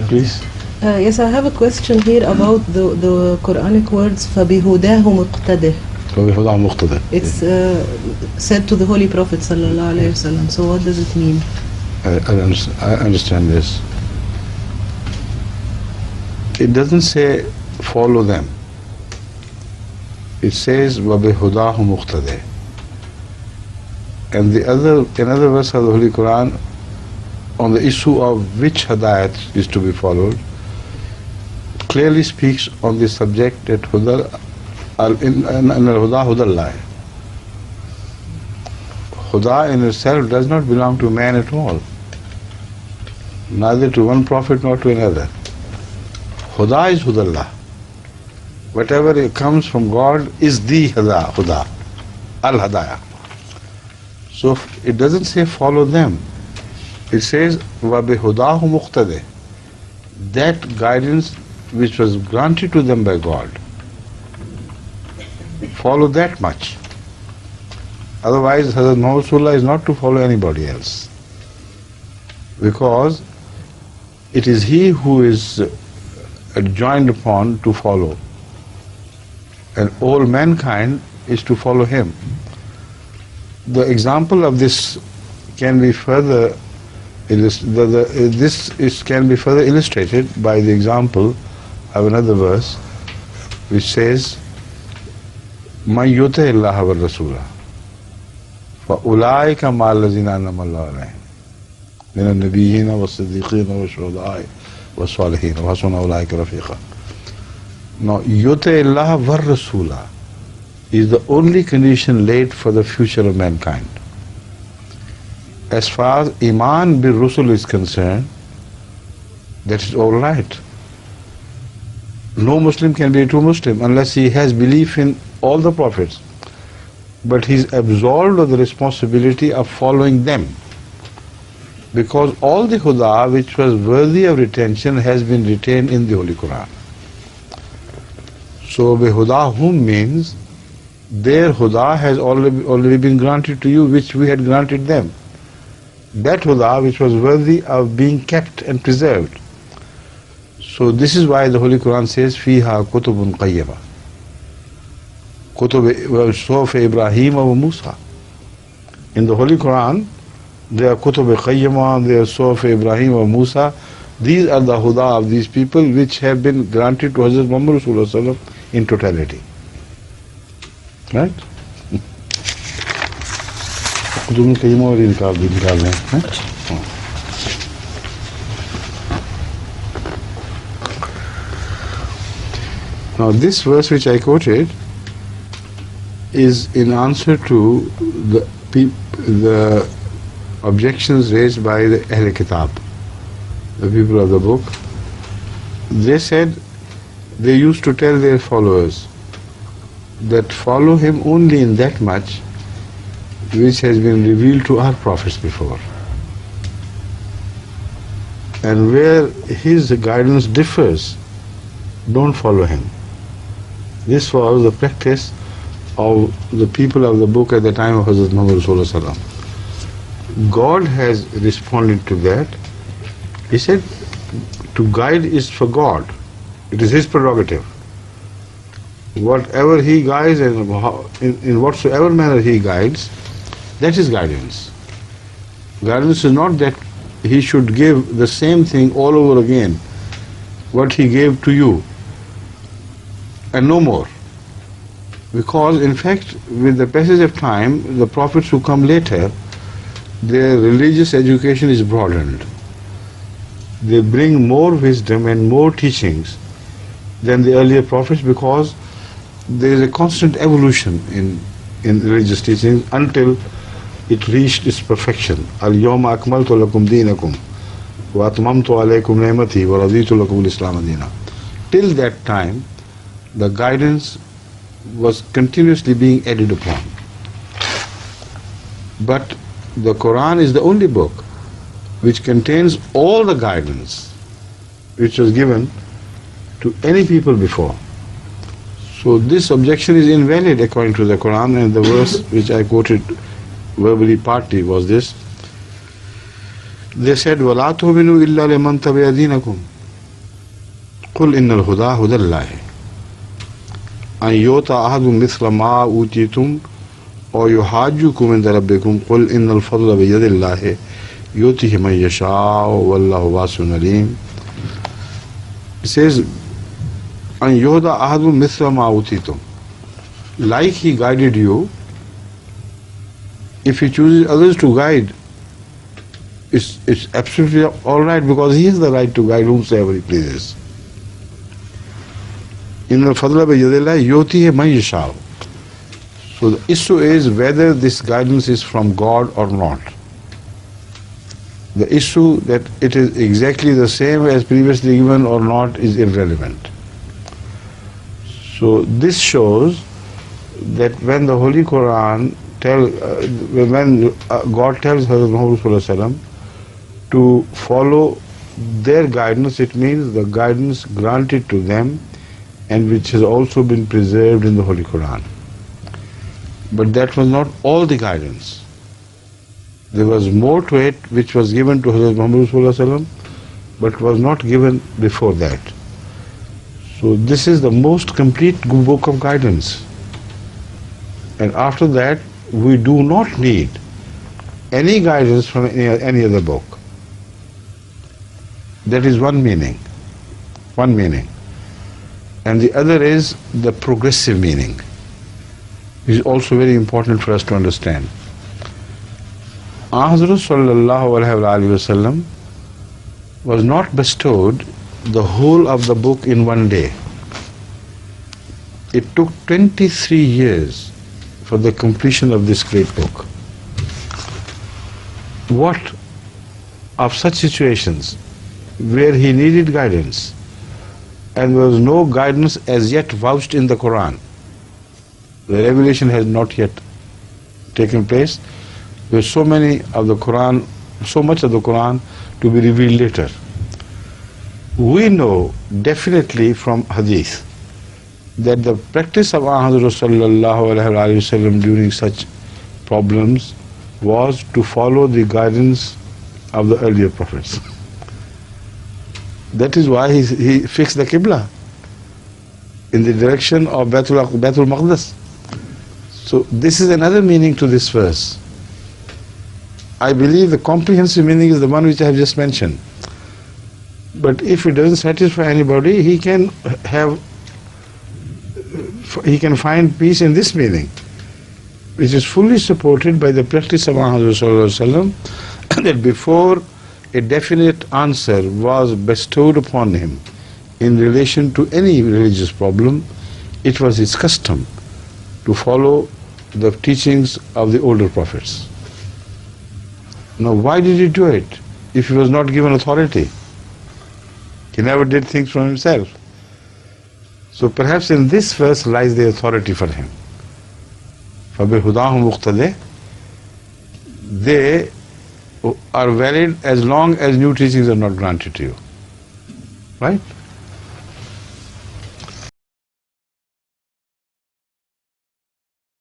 Please. Yes, I have a question here about the Quranic words فَبِهُدَاهُ مُقْتَدِهِ. فَبِهُدَاهُ مُقْتَدِهِ. It's said to the Holy Prophet sallallahu alaihi wasallam. So what does it mean? I understand this. It doesn't say follow them. It says وَبِهُدَاهُ مُقْتَدِهِ. And another verse of the Holy Quran on the issue of which hadayat is to be followed clearly speaks on this subject that al-huda hudallah. Huda in itself does not belong to man at all, neither to one prophet nor to another. Huda is hudallah. Whatever comes from God is the huda, al-hadaya. So it doesn't say follow them. It says وَبِهُدَاهُ مُقْتَدِهِ. That guidance which was granted to them by God, follow that much. Otherwise Hazrat Muhammad Rasulullah is not to follow anybody else, because it is he who is joined upon to follow, and all mankind is to follow him. The example of this can be further can be further illustrated by the example of another verse which says مَن يُطِعِ اللَّهَ وَالرَّسُولَ فَأُولَٰئِكَ مَعَ الَّذِينَ أَنْعَمَ اللَّهُ عَلَيْهِم مِنَ النَّبِيِّينَ وَالصِّدِّيقِينَ وَالشُّهَدَاءِ وَالصَّالِحِينَ وَحَسُنَ أُولَٰئِكَ رَفِيقًا. Now يُطِعِ اللَّهَ وَالرَّسُولَ is the only condition laid for the future of mankind. As far as Iman bil Rusul is concerned, that is all right. No Muslim can be a true Muslim unless he has belief in all the prophets, but he is absolved of the responsibility of following them, because all the huda which was worthy of retention has been retained in the Holy Quran. So bihudahum means their huda has already been granted to you, which we had granted them. That huda which was worthy of being kept and preserved. So this is why the Holy Quran says fiha kutubun qayyima, kutub suhuf Ibrahim wa Musa. In the Holy Quran there are kutub qayyima, there are suhuf Ibrahim wa Musa. These are the huda of these people which have been granted to Hazrat Muhammad Rasulullah in totality. Right? Now this verse which I quoted is in answer to the objections raised by the Ahl Kitab, the people of the book. They said they used to tell their followers that follow him only in that much which has been revealed to our prophets before, and where his guidance differs, don't follow him. This was the practice of the people of the book at the time of Hazrat Muhammad Rasulullah. God has responded to that. He said to guide is for God. It is his prerogative. Whatever he guides and in whatsoever manner he guides, that is guidance. Guidance is not that he should give the same thing all over again, what he gave to you, and no more. Because in fact, with the passage of time, the prophets who come later, their religious education is broadened. They bring more wisdom and more teachings than the earlier prophets, because there is a constant evolution in religious teachings until it reached its perfection. Al-yawma akmaltu lakum deenakum wa atmamtu alaykum ni'mati wa raditu lakum al-islam deena. Till that time, the guidance was continuously being added upon. But the Quran is the only book which contains all the guidance which was given to any people before. So this objection is invalid according to the Quran, and the verse which I quoted verbally partly was this. They said, وَلَا تُؤْمِنُوا إِلَّا لِمَنْ تَبِعَ دِينَكُمْ. قل ان الہدی ہدی اللہ ان یؤتی احد مثل ما اوتیتم او یحاجکم عند ربکم قل ان الفضل بید اللہ یؤتیہ من یشاء واللہ واسع علیم. It says ان یؤتی احد مثل ما اوتیتم, like he guided you, if he chooses others to guide, it's absolutely all right, because he has the right to guide whomsoever he pleases. In al-fadla biyadillah yutihi man yasha. So the issue is whether this guidance is from God or not. The issue that it is exactly the same as previously given or not is irrelevant. So this shows that when the Holy Quran when God tells Hazrat Muhammad Sallallahu Alaihi Wasallam to follow their guidance, it means the guidance granted to them and which has also been preserved in the Holy Quran. But that was not all the guidance. There was more to it which was given to Hazrat Muhammad Sallallahu Alaihi Wasallam but was not given before that. So this is the most complete book of guidance. And after that, we do not need any guidance from any other book. That is one meaning. One meaning. And the other is the progressive meaning. It is also very important for us to understand. Hazrat Sallallahu Alaihi Wasallam was not bestowed the whole of the book in one day. It took 23 years for the completion of this great book. What of such situations where he needed guidance and there was no guidance as yet vouched in the Quran? The revelation has not yet taken place. There is so much of the Quran to be revealed later. We know definitely from Hadith that the practice of Hazrat Sallallahu Alaihi Wasallam during such problems was to follow the guidance of the earlier prophets. That is why he fixed the Qibla in the direction of Baitul Maqdis. So this is another meaning to this verse. I believe the comprehensive meaning is the one which I have just mentioned. But if it doesn't satisfy anybody, he can find peace in this meaning, which is fully supported by the practice of Muhammad Sallallahu Alaihi Wasallam, that before a definite answer was bestowed upon him in relation to any religious problem, it was his custom to follow the teachings of the older prophets. Now, why did he do it if he was not given authority? He never did things for himself. So perhaps in this verse lies the authority for him. فَبِهُدَاهُمْ مُقْتَدِهِ. They are valid as long as new teachings are not granted to you. Right?